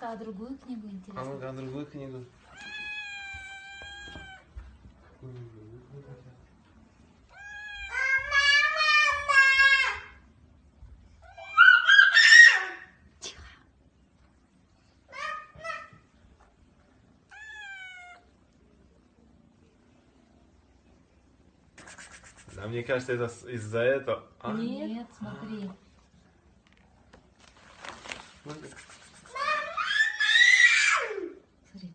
Ну-ка, а другую книгу интересно? А ну-ка, а другую книгу. Тихо. Да, мне кажется, это из-за этого. А? Нет, смотри. Ну-ка. Смотри.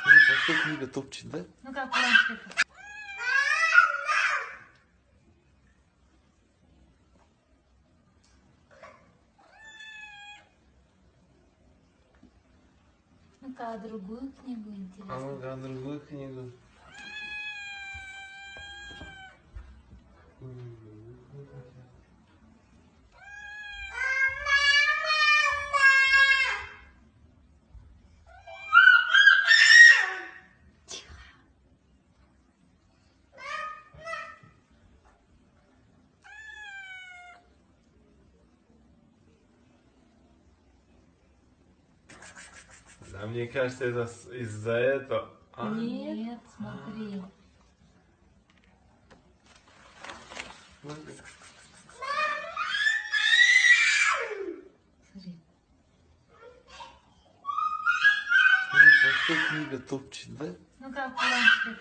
Смотри, что книга топчет, да? Ну-ка, аккуратнее. Ну-ка, а другую книгу А интересно? ну-ка, а другую книгу. Тихо. Да, мне кажется, это из-за этого. А? Нет, смотри. Ну-ка. Смотри. Смотри, что книга топчет, да? Ну-ка, аккуратнее.